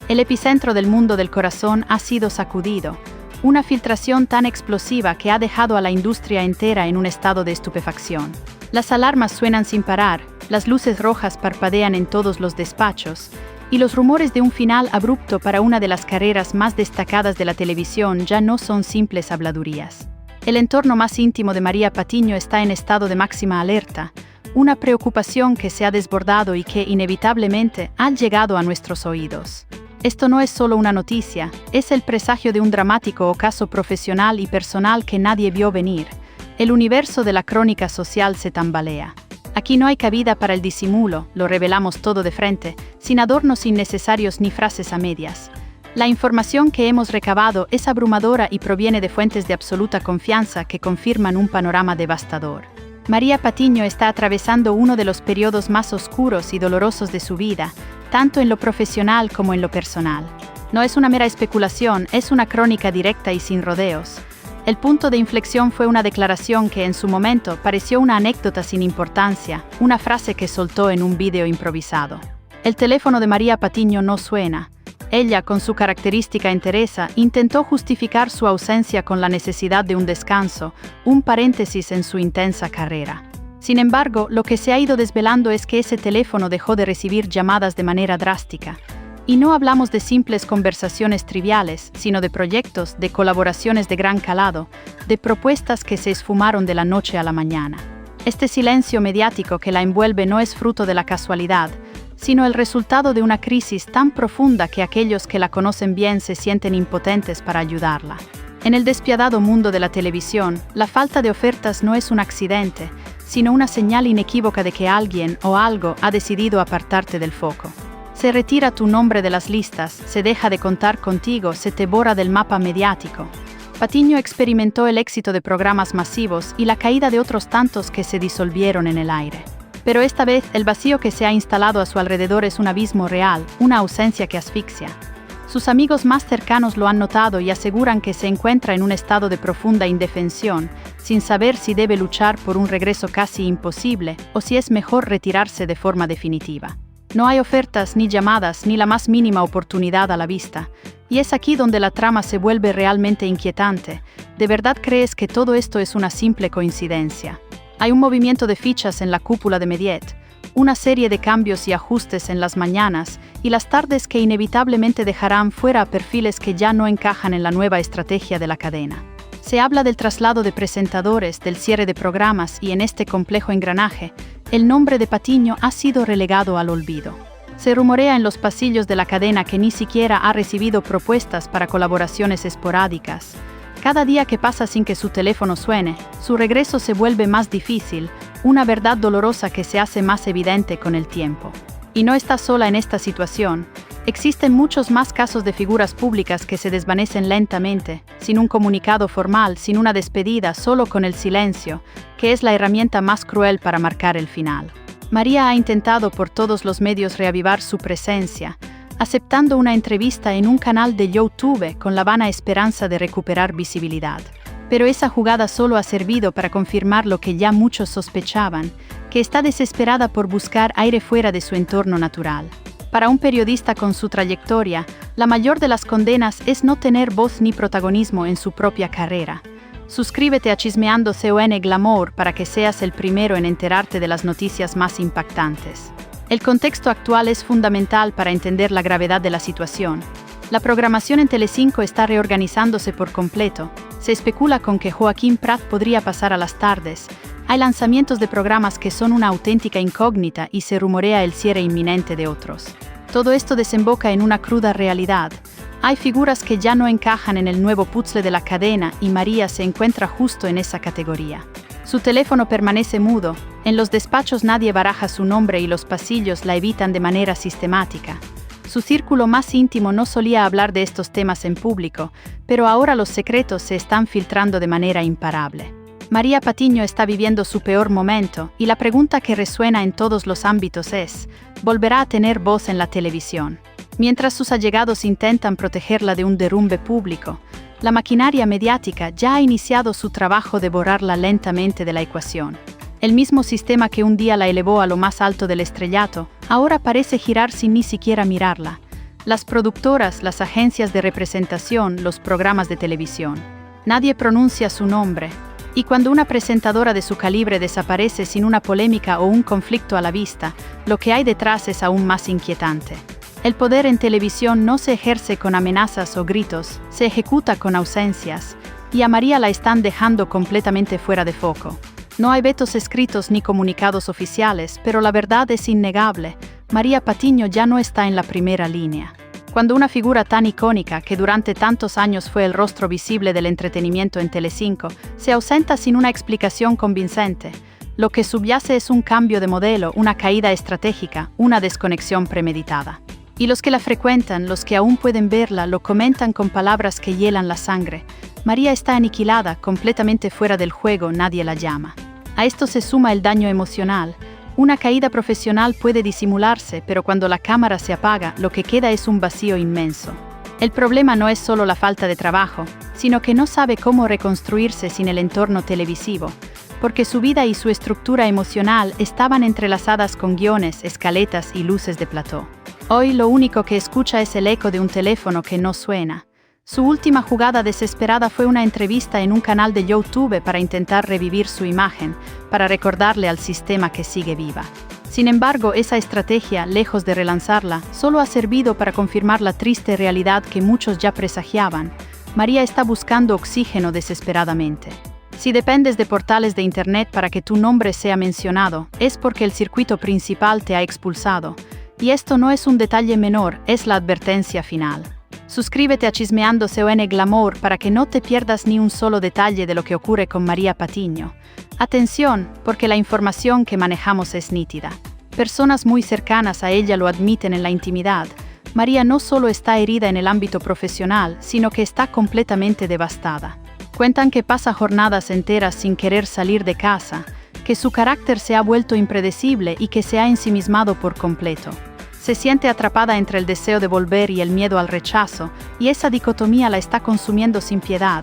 El epicentro del mundo del corazón ha sido sacudido. Una filtración tan explosiva que ha dejado a la industria entera en un estado de estupefacción. Las alarmas suenan sin parar, las luces rojas parpadean en todos los despachos, y los rumores de un final abrupto para una de las carreras más destacadas de la televisión ya no son simples habladurías. El entorno más íntimo de María Patiño está en estado de máxima alerta, una preocupación que se ha desbordado y que inevitablemente ha llegado a nuestros oídos. Esto no es solo una noticia, es el presagio de un dramático ocaso profesional y personal que nadie vio venir. El universo de la crónica social se tambalea. Aquí no hay cabida para el disimulo, lo revelamos todo de frente, sin adornos innecesarios ni frases a medias. La información que hemos recabado es abrumadora y proviene de fuentes de absoluta confianza que confirman un panorama devastador. María Patiño está atravesando uno de los periodos más oscuros y dolorosos de su vida, tanto en lo profesional como en lo personal. No es una mera especulación, es una crónica directa y sin rodeos. El punto de inflexión fue una declaración que en su momento pareció una anécdota sin importancia, una frase que soltó en un vídeo improvisado. El teléfono de María Patiño no suena. Ella, con su característica entereza, intentó justificar su ausencia con la necesidad de un descanso, un paréntesis en su intensa carrera. Sin embargo, lo que se ha ido desvelando es que ese teléfono dejó de recibir llamadas de manera drástica. Y no hablamos de simples conversaciones triviales, sino de proyectos, de colaboraciones de gran calado, de propuestas que se esfumaron de la noche a la mañana. Este silencio mediático que la envuelve no es fruto de la casualidad, sino el resultado de una crisis tan profunda que aquellos que la conocen bien se sienten impotentes para ayudarla. En el despiadado mundo de la televisión, la falta de ofertas no es un accidente, sino una señal inequívoca de que alguien o algo ha decidido apartarte del foco. Se retira tu nombre de las listas, se deja de contar contigo, se te borra del mapa mediático. Patiño experimentó el éxito de programas masivos y la caída de otros tantos que se disolvieron en el aire. Pero esta vez el vacío que se ha instalado a su alrededor es un abismo real, una ausencia que asfixia. Sus amigos más cercanos lo han notado y aseguran que se encuentra en un estado de profunda indefensión, sin saber si debe luchar por un regreso casi imposible o si es mejor retirarse de forma definitiva. No hay ofertas ni llamadas ni la más mínima oportunidad a la vista, y es aquí donde la trama se vuelve realmente inquietante. ¿De verdad crees que todo esto es una simple coincidencia? Hay un movimiento de fichas en la cúpula de Mediet, una serie de cambios y ajustes en las mañanas y las tardes que inevitablemente dejarán fuera a perfiles que ya no encajan en la nueva estrategia de la cadena. Se habla del traslado de presentadores, del cierre de programas y en este complejo engranaje, el nombre de Patiño ha sido relegado al olvido. Se rumorea en los pasillos de la cadena que ni siquiera ha recibido propuestas para colaboraciones esporádicas. Cada día que pasa sin que su teléfono suene, su regreso se vuelve más difícil, una verdad dolorosa que se hace más evidente con el tiempo. Y no está sola en esta situación. Existen muchos más casos de figuras públicas que se desvanecen lentamente, sin un comunicado formal, sin una despedida, solo con el silencio, que es la herramienta más cruel para marcar el final. María ha intentado por todos los medios reavivar su presencia, aceptando una entrevista en un canal de YouTube con la vana esperanza de recuperar visibilidad. Pero esa jugada solo ha servido para confirmar lo que ya muchos sospechaban, que está desesperada por buscar aire fuera de su entorno natural. Para un periodista con su trayectoria, la mayor de las condenas es no tener voz ni protagonismo en su propia carrera. Suscríbete a Chismeando con Glamour para que seas el primero en enterarte de las noticias más impactantes. El contexto actual es fundamental para entender la gravedad de la situación. La programación en Telecinco está reorganizándose por completo. Se especula con que Joaquín Prat podría pasar a las tardes. Hay lanzamientos de programas que son una auténtica incógnita y se rumorea el cierre inminente de otros. Todo esto desemboca en una cruda realidad. Hay figuras que ya no encajan en el nuevo puzzle de la cadena y María se encuentra justo en esa categoría. Su teléfono permanece mudo, en los despachos nadie baraja su nombre y los pasillos la evitan de manera sistemática. Su círculo más íntimo no solía hablar de estos temas en público, pero ahora los secretos se están filtrando de manera imparable. María Patiño está viviendo su peor momento y la pregunta que resuena en todos los ámbitos es, ¿volverá a tener voz en la televisión? Mientras sus allegados intentan protegerla de un derrumbe público, la maquinaria mediática ya ha iniciado su trabajo de borrarla lentamente de la ecuación. El mismo sistema que un día la elevó a lo más alto del estrellato, ahora parece girar sin ni siquiera mirarla. Las productoras, las agencias de representación, los programas de televisión. Nadie pronuncia su nombre. Y cuando una presentadora de su calibre desaparece sin una polémica o un conflicto a la vista, lo que hay detrás es aún más inquietante. El poder en televisión no se ejerce con amenazas o gritos, se ejecuta con ausencias, y a María la están dejando completamente fuera de foco. No hay vetos escritos ni comunicados oficiales, pero la verdad es innegable. María Patiño ya no está en la primera línea. Cuando una figura tan icónica, que durante tantos años fue el rostro visible del entretenimiento en Telecinco, se ausenta sin una explicación convincente, lo que subyace es un cambio de modelo, una caída estratégica, una desconexión premeditada. Y los que la frecuentan, los que aún pueden verla, lo comentan con palabras que hielan la sangre. María está aniquilada, completamente fuera del juego, nadie la llama. A esto se suma el daño emocional. Una caída profesional puede disimularse, pero cuando la cámara se apaga, lo que queda es un vacío inmenso. El problema no es solo la falta de trabajo, sino que no sabe cómo reconstruirse sin el entorno televisivo, porque su vida y su estructura emocional estaban entrelazadas con guiones, escaletas y luces de plató. Hoy lo único que escucha es el eco de un teléfono que no suena. Su última jugada desesperada fue una entrevista en un canal de YouTube para intentar revivir su imagen, para recordarle al sistema que sigue viva. Sin embargo, esa estrategia, lejos de relanzarla, solo ha servido para confirmar la triste realidad que muchos ya presagiaban. María está buscando oxígeno desesperadamente. Si dependes de portales de Internet para que tu nombre sea mencionado, es porque el circuito principal te ha expulsado. Y esto no es un detalle menor, es la advertencia final. Suscríbete a Chismeando CON Glamour para que no te pierdas ni un solo detalle de lo que ocurre con María Patiño. Atención, porque la información que manejamos es nítida. Personas muy cercanas a ella lo admiten en la intimidad. María no solo está herida en el ámbito profesional, sino que está completamente devastada. Cuentan que pasa jornadas enteras sin querer salir de casa, que su carácter se ha vuelto impredecible y que se ha ensimismado por completo. Se siente atrapada entre el deseo de volver y el miedo al rechazo, y esa dicotomía la está consumiendo sin piedad.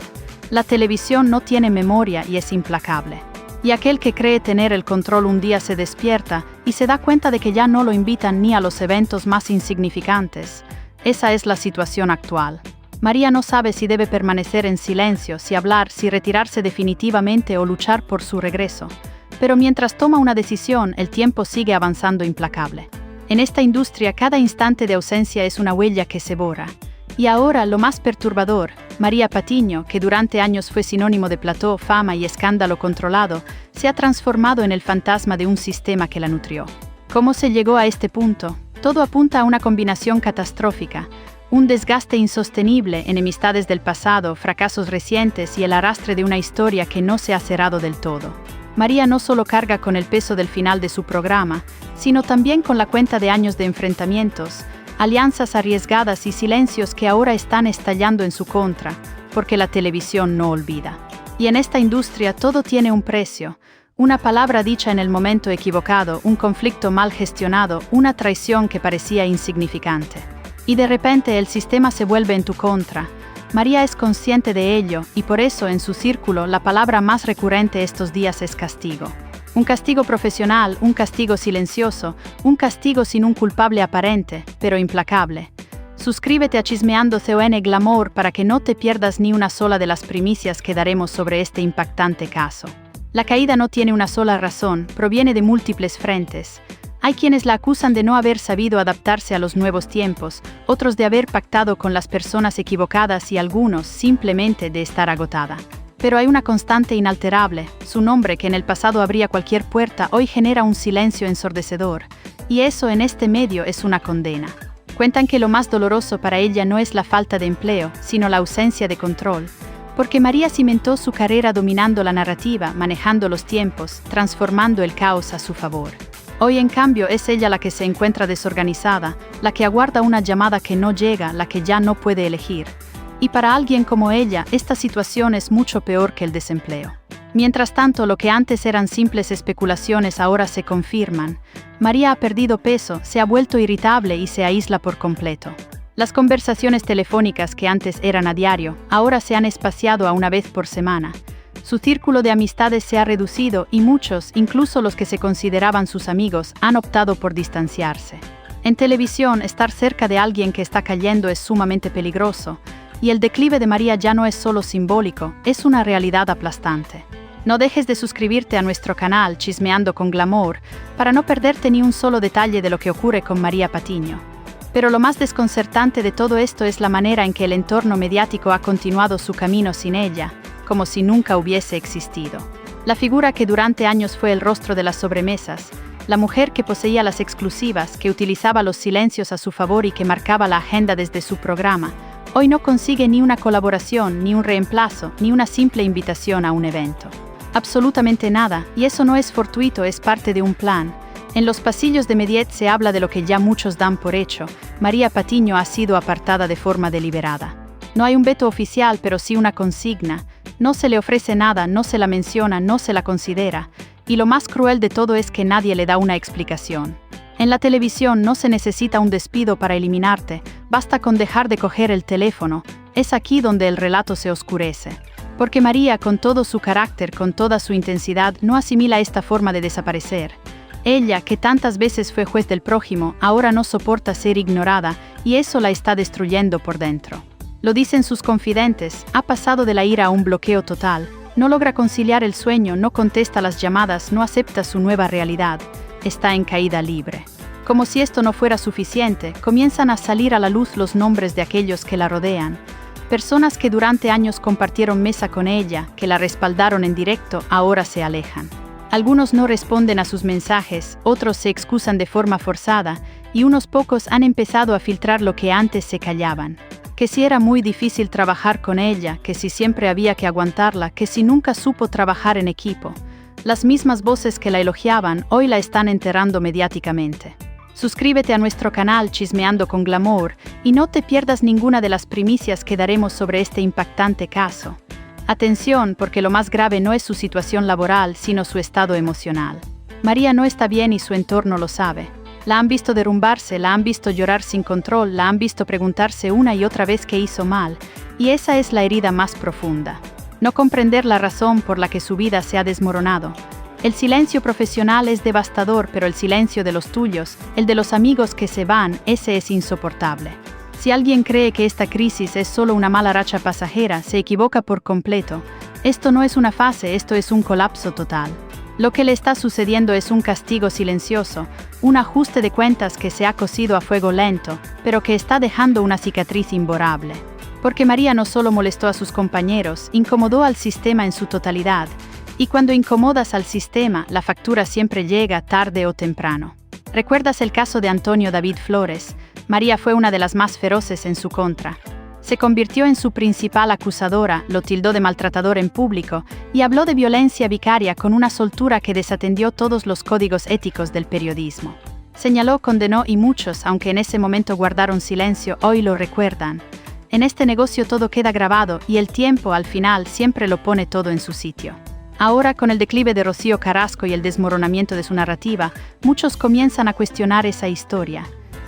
La televisión no tiene memoria y es implacable. Y aquel que cree tener el control un día se despierta y se da cuenta de que ya no lo invitan ni a los eventos más insignificantes. Esa es la situación actual. María no sabe si debe permanecer en silencio, si hablar, si retirarse definitivamente o luchar por su regreso. Pero mientras toma una decisión, el tiempo sigue avanzando implacable. En esta industria, cada instante de ausencia es una huella que se borra. Y ahora, lo más perturbador, María Patiño, que durante años fue sinónimo de plató, fama y escándalo controlado, se ha transformado en el fantasma de un sistema que la nutrió. ¿Cómo se llegó a este punto? Todo apunta a una combinación catastrófica. Un desgaste insostenible, enemistades del pasado, fracasos recientes y el arrastre de una historia que no se ha cerrado del todo. María no solo carga con el peso del final de su programa, sino también con la cuenta de años de enfrentamientos, alianzas arriesgadas y silencios que ahora están estallando en su contra, porque la televisión no olvida. Y en esta industria todo tiene un precio, una palabra dicha en el momento equivocado, un conflicto mal gestionado, una traición que parecía insignificante. Y de repente el sistema se vuelve en tu contra. María es consciente de ello, y por eso en su círculo la palabra más recurrente estos días es castigo. Un castigo profesional, un castigo silencioso, un castigo sin un culpable aparente, pero implacable. Suscríbete a Chismeando CON Glamour para que no te pierdas ni una sola de las primicias que daremos sobre este impactante caso. La caída no tiene una sola razón, proviene de múltiples frentes. Hay quienes la acusan de no haber sabido adaptarse a los nuevos tiempos, otros de haber pactado con las personas equivocadas y algunos simplemente de estar agotada. Pero hay una constante inalterable, su nombre que en el pasado abría cualquier puerta hoy genera un silencio ensordecedor, y eso en este medio es una condena. Cuentan que lo más doloroso para ella no es la falta de empleo, sino la ausencia de control, porque María cimentó su carrera dominando la narrativa, manejando los tiempos, transformando el caos a su favor. Hoy en cambio es ella la que se encuentra desorganizada, la que aguarda una llamada que no llega, la que ya no puede elegir. Y para alguien como ella, esta situación es mucho peor que el desempleo. Mientras tanto, lo que antes eran simples especulaciones ahora se confirman. María ha perdido peso, se ha vuelto irritable y se aísla por completo. Las conversaciones telefónicas que antes eran a diario, ahora se han espaciado a una vez por semana. Su círculo de amistades se ha reducido y muchos, incluso los que se consideraban sus amigos, han optado por distanciarse. En televisión, estar cerca de alguien que está cayendo es sumamente peligroso, y el declive de María ya no es solo simbólico, es una realidad aplastante. No dejes de suscribirte a nuestro canal Chismeando con Glamour para no perderte ni un solo detalle de lo que ocurre con María Patiño. Pero lo más desconcertante de todo esto es la manera en que el entorno mediático ha continuado su camino sin ella, como si nunca hubiese existido. La figura que durante años fue el rostro de las sobremesas, la mujer que poseía las exclusivas, que utilizaba los silencios a su favor y que marcaba la agenda desde su programa, hoy no consigue ni una colaboración, ni un reemplazo, ni una simple invitación a un evento. Absolutamente nada, y eso no es fortuito, es parte de un plan. En los pasillos de Mediet se habla de lo que ya muchos dan por hecho: María Patiño ha sido apartada de forma deliberada. No hay un veto oficial, pero sí una consigna. No se le ofrece nada, no se la menciona, no se la considera. Y lo más cruel de todo es que nadie le da una explicación. En la televisión no se necesita un despido para eliminarte, basta con dejar de coger el teléfono. Es aquí donde el relato se oscurece. Porque María, con todo su carácter, con toda su intensidad, no asimila esta forma de desaparecer. Ella, que tantas veces fue juez del prójimo, ahora no soporta ser ignorada, y eso la está destruyendo por dentro. Lo dicen sus confidentes, ha pasado de la ira a un bloqueo total, no logra conciliar el sueño, no contesta las llamadas, no acepta su nueva realidad, está en caída libre. Como si esto no fuera suficiente, comienzan a salir a la luz los nombres de aquellos que la rodean. Personas que durante años compartieron mesa con ella, que la respaldaron en directo, ahora se alejan. Algunos no responden a sus mensajes, otros se excusan de forma forzada, y unos pocos han empezado a filtrar lo que antes se callaban. Que si era muy difícil trabajar con ella, que si siempre había que aguantarla, que si nunca supo trabajar en equipo. Las mismas voces que la elogiaban, hoy la están enterrando mediáticamente. Suscríbete a nuestro canal Chismeando con Glamour y no te pierdas ninguna de las primicias que daremos sobre este impactante caso. Atención, porque lo más grave no es su situación laboral, sino su estado emocional. María no está bien y su entorno lo sabe. La han visto derrumbarse, la han visto llorar sin control, la han visto preguntarse una y otra vez qué hizo mal, y esa es la herida más profunda. No comprender la razón por la que su vida se ha desmoronado. El silencio profesional es devastador, pero el silencio de los tuyos, el de los amigos que se van, ese es insoportable. Si alguien cree que esta crisis es solo una mala racha pasajera, se equivoca por completo. Esto no es una fase, esto es un colapso total. Lo que le está sucediendo es un castigo silencioso, un ajuste de cuentas que se ha cosido a fuego lento, pero que está dejando una cicatriz imborrable. Porque María no solo molestó a sus compañeros, incomodó al sistema en su totalidad. Y cuando incomodas al sistema, la factura siempre llega tarde o temprano. ¿Recuerdas el caso de Antonio David Flores? María fue una de las más feroces en su contra. Se convirtió en su principal acusadora, lo tildó de maltratador en público y habló de violencia vicaria con una soltura que desatendió todos los códigos éticos del periodismo. Señaló, condenó y muchos, aunque en ese momento guardaron silencio, hoy lo recuerdan. En este negocio todo queda grabado y el tiempo al final siempre lo pone todo en su sitio. Ahora, con el declive de Rocío Carrasco y el desmoronamiento de su narrativa, muchos comienzan a cuestionar esa historia.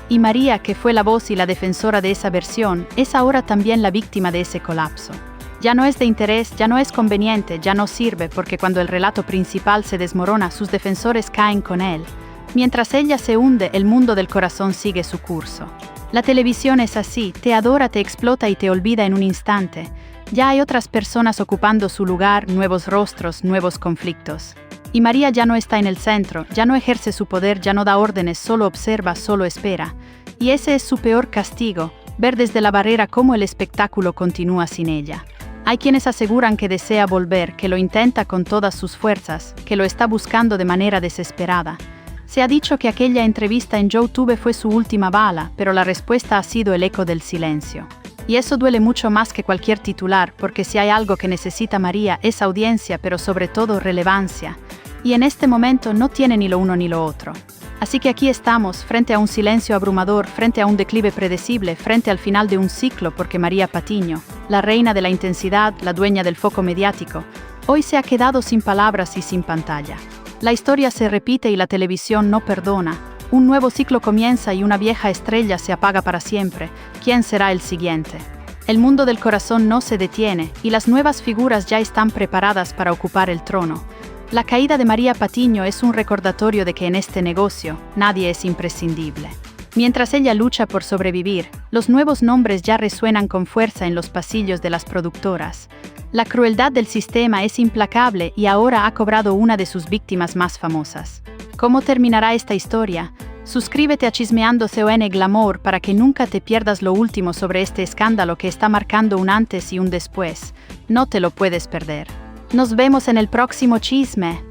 Y María, que fue la voz y la defensora de esa versión, es ahora también la víctima de ese colapso. Ya no es de interés, ya no es conveniente, ya no sirve, porque cuando el relato principal se desmorona, sus defensores caen con él. Mientras ella se hunde, el mundo del corazón sigue su curso. La televisión es así, te adora, te explota y te olvida en un instante. Ya hay otras personas ocupando su lugar, nuevos rostros, nuevos conflictos. Y María ya no está en el centro, ya no ejerce su poder, ya no da órdenes, solo observa, solo espera. Y ese es su peor castigo, ver desde la barrera cómo el espectáculo continúa sin ella. Hay quienes aseguran que desea volver, que lo intenta con todas sus fuerzas, que lo está buscando de manera desesperada. Se ha dicho que aquella entrevista en YouTube fue su última bala, pero la respuesta ha sido el eco del silencio. Y eso duele mucho más que cualquier titular, porque si hay algo que necesita María es audiencia, pero sobre todo relevancia. Y en este momento no tiene ni lo uno ni lo otro. Así que aquí estamos, frente a un silencio abrumador, frente a un declive predecible, frente al final de un ciclo, porque María Patiño, la reina de la intensidad, la dueña del foco mediático, hoy se ha quedado sin palabras y sin pantalla. La historia se repite y la televisión no perdona. Un nuevo ciclo comienza y una vieja estrella se apaga para siempre. ¿Quién será el siguiente? El mundo del corazón no se detiene y las nuevas figuras ya están preparadas para ocupar el trono. La caída de María Patiño es un recordatorio de que en este negocio nadie es imprescindible. Mientras ella lucha por sobrevivir, los nuevos nombres ya resuenan con fuerza en los pasillos de las productoras. La crueldad del sistema es implacable y ahora ha cobrado una de sus víctimas más famosas. ¿Cómo terminará esta historia? Suscríbete a Chismeando CON Glamour para que nunca te pierdas lo último sobre este escándalo que está marcando un antes y un después. No te lo puedes perder. Nos vemos en el próximo chisme.